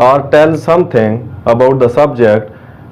or tell something about the subject،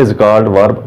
is called verb،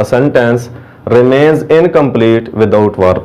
A sentence remains incomplete without verb،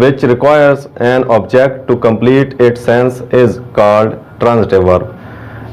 which requires an object to complete its sense is called transitive verb،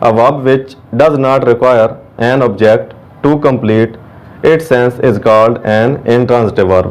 A verb which does not require an object to complete its sense is called an intransitive verb.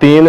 3